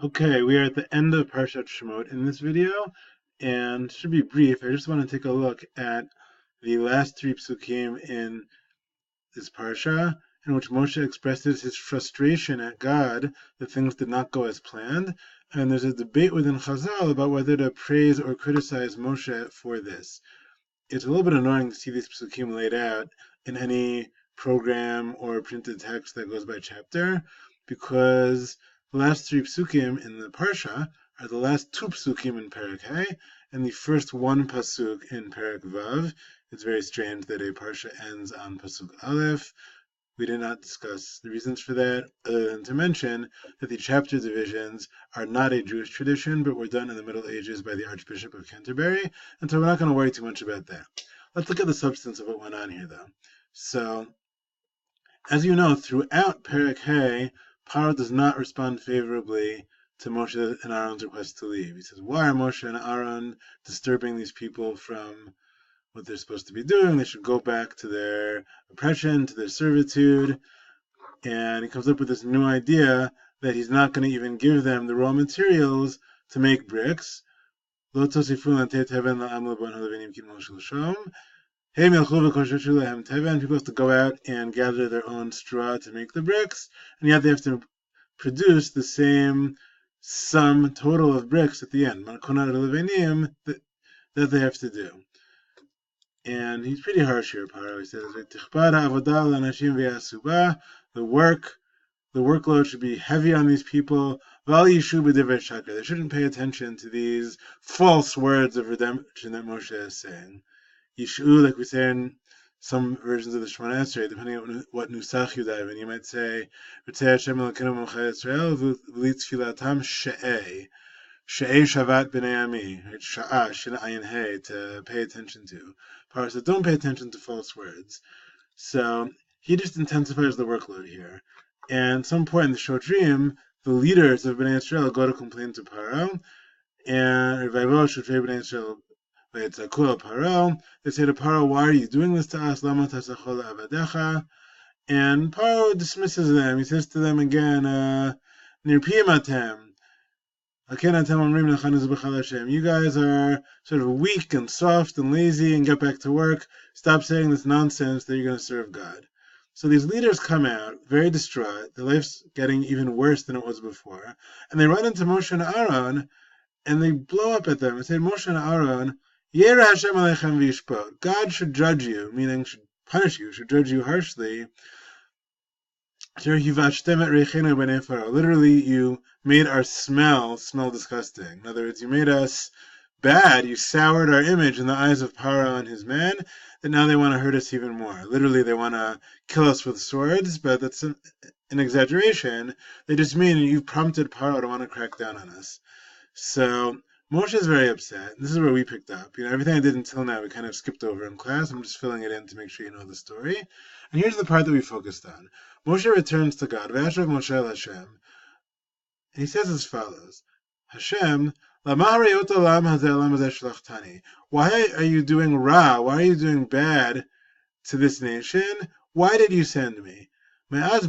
Okay, we are at the end of Parshat Shemot in this video, and should be brief. I just want to take a look at the last three psukim in this parsha, in which Moshe expresses his frustration at God that things did not go as planned, and there's a debate within Chazal about whether to praise or criticize Moshe for this. It's a little bit annoying to see these psukim laid out in any program or printed text that goes by chapter, because the last three psukim in the parsha are the last two psukim in Perek Hey, and the first one pasuk in Perek Vav. It's very strange that a parsha ends on pasuk Aleph. We did not discuss the reasons for that, other than to mention that the chapter divisions are not a Jewish tradition, but were done in the Middle Ages by the Archbishop of Canterbury, and so we're not going to worry too much about that. Let's look at the substance of what went on here, though. So, as you know, throughout Perek Hey, Paro does not respond favorably to Moshe and Aaron's request to leave. He says, why are Moshe and Aaron disturbing these people from what they're supposed to be doing? They should go back to their oppression, to their servitude. And he comes up with this new idea that he's not going to even give them the raw materials to make bricks. People have to go out and gather their own straw to make the bricks, and yet they have to produce the same sum total of bricks at the end, that they have to do. And he's pretty harsh here, Paro. He says, the workload should be heavy on these people. They shouldn't pay attention to these false words of redemption that Moshe is saying. Yishu, like we say in some versions of the Shemona Esrei, depending on what nusach you dive in, you might say, Hashem Elokeinu Melech Yisrael v'li tfilatam she'eh. She'eh shavat b'nei ami, sha'ah, shin ayin hey, to pay attention to. Paro says, don't pay attention to false words. So he just intensifies the workload here. And at some point in the Shotrim, the leaders of Bnei Yisrael go to complain to Paro, and Revival Shotrei Bnei Yisrael Paro. They say to Paro, why are you doing this to us? Lama tasachol avadecha. And Paro dismisses them. He says to them again, Nirpiyim atem. You guys are sort of weak and soft and lazy, and get back to work. Stop saying this nonsense that you're going to serve God. So these leaders come out very distraught. Their life's getting even worse than it was before. And they run into Moshe and Aaron, and they blow up at them and say, Moshe and Aaron, Yera Hashem aleichem v'yishpot. God should judge you, meaning should punish you, should judge you harshly. Literally, you made our smell disgusting. In other words, you made us bad. You soured our image in the eyes of Paro and his men, that now they want to hurt us even more. Literally, they want to kill us with swords, but that's an exaggeration. They just mean you've prompted Paro to want to crack down on us. So Moshe is very upset. This is where we picked up. Everything I did until now, we kind of skipped over in class. I'm just filling it in to make sure you know the story. And here's the part that we focused on. Moshe returns to God. V'yashav Moshe el Hashem. And he says as follows, Hashem, why are you doing ra? Why are you doing bad to this nation? Why did you send me? Ever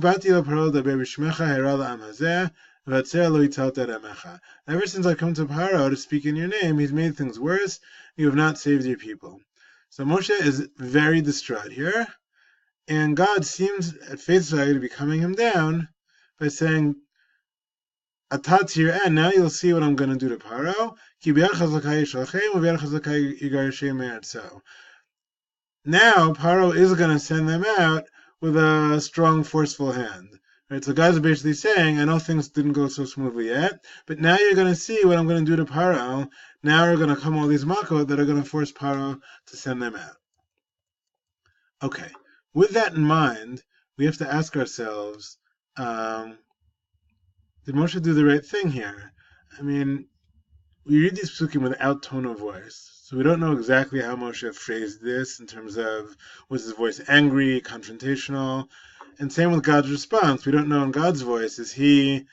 since I come to Paro to speak in your name, he's made things worse. You have not saved your people. So Moshe is very distraught here, and God seems at face value to be coming him down by saying, Atat to your end, now you'll see what I'm going to do to Paro. Now Paro is going to send them out with a strong, forceful hand. Right, so God's basically saying, I know things didn't go so smoothly yet, but now you're going to see what I'm going to do to Paro. Now are going to come all these makot that are going to force Paro to send them out. Okay, with that in mind, we have to ask ourselves, did Moshe do the right thing here? I mean, we read these psukim without tone of voice, so we don't know exactly how Moshe phrased this in terms of, was his voice angry, confrontational? And same with God's response. We don't know in God's voice, is he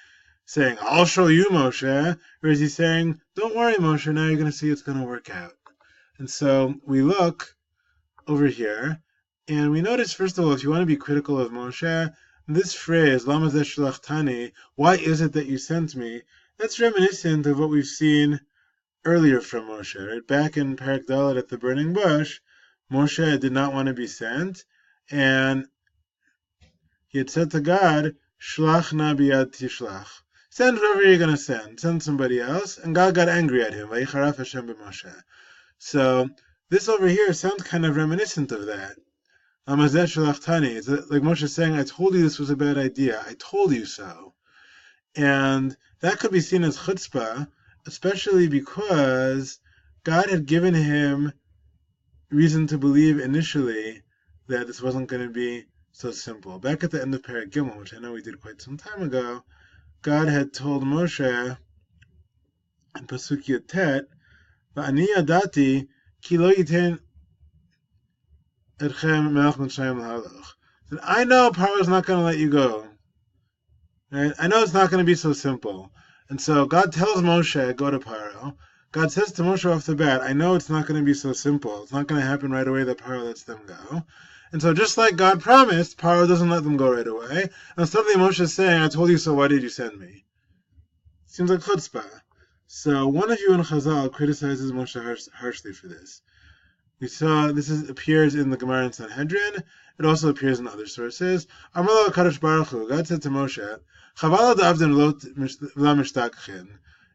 saying, I'll show you, Moshe, or is he saying, don't worry, Moshe, now you're going to see it's going to work out. And so we look over here, and we notice, first of all, if you want to be critical of Moshe, This phrase, Lama zeh shlachtani, why is it that you sent me? That's reminiscent of what we've seen earlier from Moshe. Right? Back in Parak Dalet at the burning bush, Moshe did not want to be sent, and he had said to God, Shlach na biyad tishlach. Send whoever you're going to send somebody else, and God got angry at him. Vayicharaf Hashem b'Moshe. So this over here sounds kind of reminiscent of that. Amazeh shlachtani. It's like Moshe saying, I told you this was a bad idea. I told you so. And that could be seen as chutzpah, especially because God had given him reason to believe initially that this wasn't going to be so simple. Back at the end of Perek Gimel, which I know we did quite some time ago, God had told Moshe in Pasuk Yotet, "Va'ani yadati ki lo yiten etchem melech Mitzrayim l'halach." I know Paro is not going to let you go. Right? I know it's not going to be so simple. And so God tells Moshe, go to Paro. God says to Moshe off the bat, I know it's not going to be so simple. It's not going to happen right away that Paro lets them go. And so just like God promised, Paro doesn't let them go right away. And suddenly Moshe is saying, I told you so, why did you send me? Seems like chutzpah. So one of you in Chazal criticizes Moshe harshly for this. We saw this appears in the Gemara in Sanhedrin. It also appears in other sources. Amar Kadosh Baruch Hu, God said to Moshe, Chaval adavdim lo mishtagchin.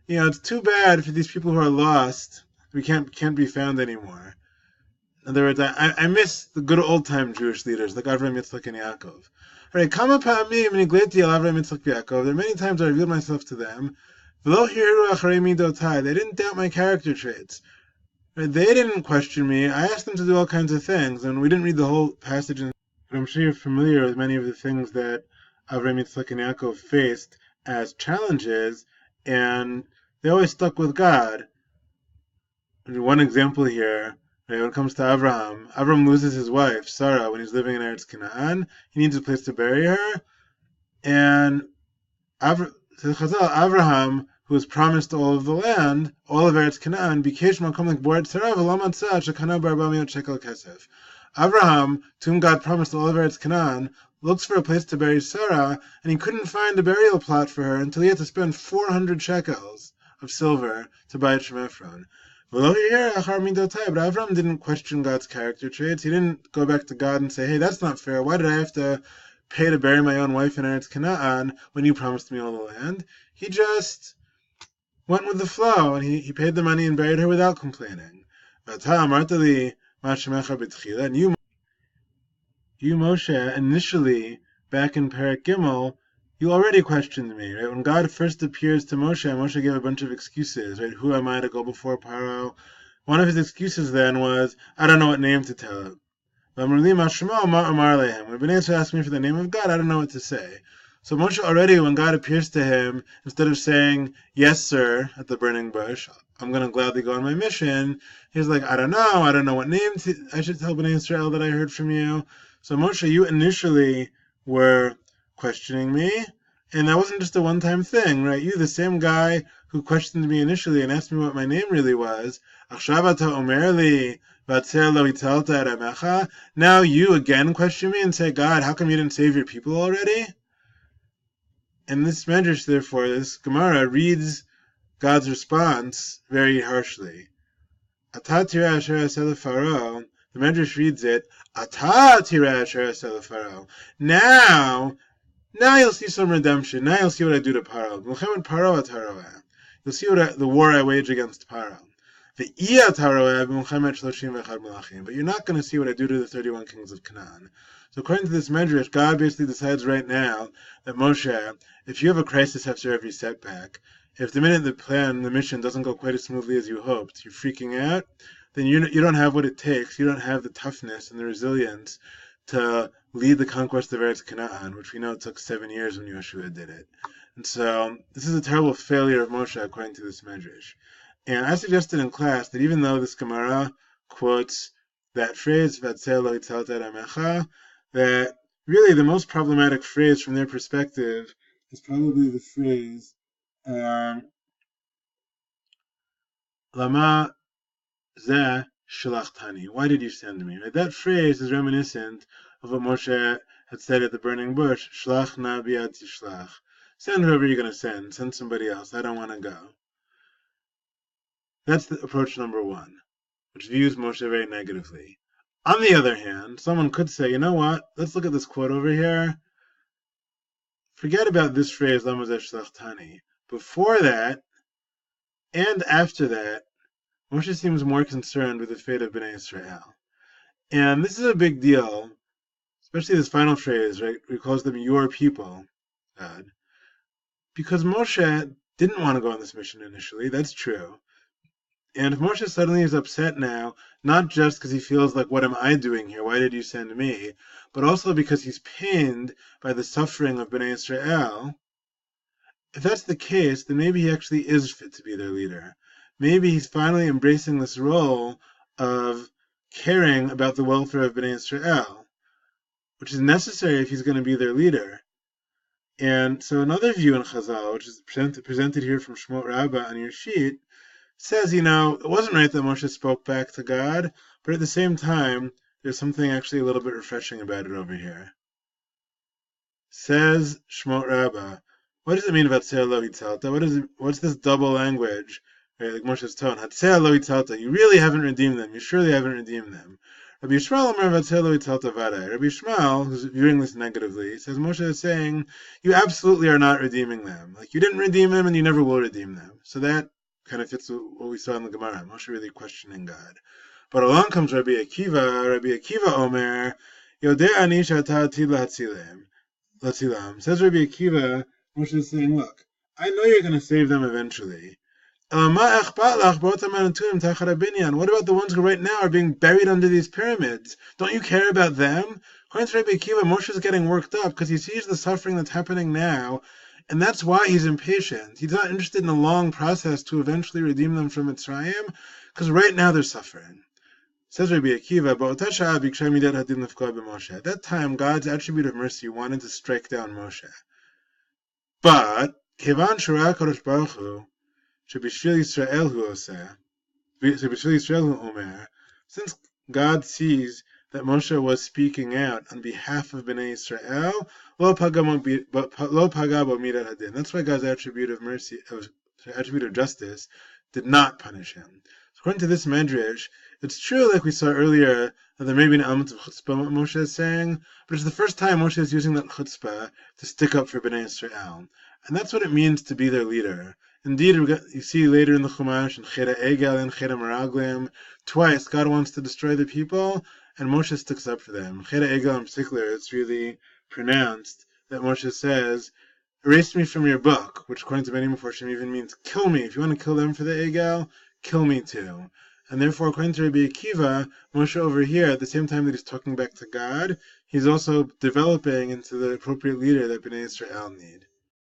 It's too bad for these people who are lost. We can't be found anymore. In other words, I miss the good old-time Jewish leaders like Avraham, Yitzchak, and Yaakov. Right, Kama pa'amim nigleti al Avraham, Yitzchak, Yaakov. There are many times I revealed myself to them. V'lo hiru acharei midotai. They didn't doubt my character traits. Right, they didn't question me. I asked them to do all kinds of things, and we didn't read the whole passage. But I'm sure you're familiar with many of the things that Avraham, Yitzchak, and Yaakov faced as challenges, and they always stuck with God. One example here, right, when it comes to Avraham loses his wife, Sarah, when he's living in Eretz Canaan. He needs a place to bury her. And Avraham, who was promised all of the land, all of Eretz Canaan, Bikesh Makom Bored Sarah, V'Lamatzah, Shekana Bar Shekel Kesef. Avraham, to whom God promised all of Eretz Canaan, looks for a place to bury Sarah, and he couldn't find a burial plot for her until he had to spend 400 shekels of silver to buy it from Ephron. But Avram didn't question God's character traits. He didn't go back to God and say, hey, that's not fair. Why did I have to pay to bury my own wife in Eretz Canaan when you promised me all the land? He just went with the flow, and he paid the money and buried her without complaining. And you, Moshe, initially, back in Perek Gimel, you already questioned me, right? When God first appears to Moshe, Moshe gave a bunch of excuses, right? Who am I to go before Paro? One of his excuses then was, I don't know what name to tell him. When Bnei Yisrael asked me for the name of God, I don't know what to say. So Moshe already, when God appears to him, instead of saying, yes, sir, at the burning bush, I'm going to gladly go on my mission, he's like, I don't know what name I should tell Bnei Yisrael that I heard from you. So Moshe, you initially were questioning me, and that wasn't just a one-time thing, right? You, the same guy who questioned me initially and asked me what my name really was, now you again question me and say, God, how come you didn't save your people already? And this Medrash, therefore, this Gemara, reads God's response very harshly. The Medrash reads it, Now you'll see some redemption. Now you'll see what I do to Paro. You'll see the war I wage against Paro. But you're not going to see what I do to the 31 kings of Canaan. So according to this Medrash, God basically decides right now that Moshe, if you have a crisis after every setback, if the minute the mission doesn't go quite as smoothly as you hoped, you're freaking out, then you don't have what it takes. You don't have the toughness and the resilience to lead the conquest of Eretz Canaan, which we know took 7 years when Yeshua did it. And so this is a terrible failure of Moshe according to this Medrash. And I suggested in class that even though this Gemara quotes that phrase, that really the most problematic phrase from their perspective is probably the phrase, Lama zeh shlachtani. Why did you send me? Right? That phrase is reminiscent of what Moshe had said at the burning bush, Shlach na bi'ad tishlach. Send whoever you're going to send somebody else, I don't want to go. That's the approach number one, which views Moshe very negatively. On the other hand, someone could say, you know what, let's look at this quote over here. Forget about this phrase, Lama Shlachtani. Before that, and after that, Moshe seems more concerned with the fate of Bnei Israel. And this is a big deal, especially this final phrase, right? He calls them your people, God. Because Moshe didn't want to go on this mission initially, that's true. And if Moshe suddenly is upset now, not just because he feels like, what am I doing here? Why did you send me? But also because he's pained by the suffering of Bnei Israel. If that's the case, then maybe he actually is fit to be their leader. Maybe he's finally embracing this role of caring about the welfare of Bnei Israel, which is necessary if he's going to be their leader. And so another view in Chazal, which is presented here from Shmot Rabbah on your sheet, says, it wasn't right that Moshe spoke back to God, but at the same time, there's something actually a little bit refreshing about it over here. Says Shmot Rabbah, what does it mean about Hatzeh lo hitzalta? What's this double language? Right, like Moshe's tone. Hatzeh lo hitzalta. You really haven't redeemed them. You surely haven't redeemed them. Rabbi Yishmael Omer Hatzeh lo hitzalta vaday. Rabbi Yishmael, who's viewing this negatively, says Moshe is saying, you absolutely are not redeeming them. Like, you didn't redeem them and you never will redeem them. So that kind of fits what we saw in the Gemara. Moshe really questioning God. But along comes Rabbi Akiva. Rabbi Akiva Omer, Yodeh ani she'ata atid lahatzileim. Says Rabbi Akiva, Moshe is saying, look, I know you're going to save them eventually. What about the ones who right now are being buried under these pyramids? Don't you care about them? According to Rabbi Akiva, Moshe is getting worked up because he sees the suffering that's happening now, and that's why he's impatient. He's not interested in a long process to eventually redeem them from Mitzrayim, because right now they're suffering. Says Rabbi Akiva, at that time, God's attribute of mercy wanted to strike down Moshe. But, since God sees that Moshe was speaking out on behalf of Bnei Israel, that's why God's attribute of mercy, attribute of justice, did not punish him. According to this medrash, it's true, like we saw earlier, that there may be an element of chutzpah what Moshe is saying, but it's the first time Moshe is using that chutzpah to stick up for Bnei Israel. And that's what it means to be their leader. Indeed, you see later in the Chumash, in Cheda Egel and Cheda Meraglim, twice God wants to destroy the people, and Moshe sticks up for them. Cheda Egel in particular, it's really pronounced that Moshe says, erase me from your book, which according to many Meforshim even means kill me. If you want to kill them for the Egel, kill me too. And therefore, according to Rabbi Akiva, Moshe over here, at the same time that he's talking back to God, he's also developing into the appropriate leader that Bnei Israel need.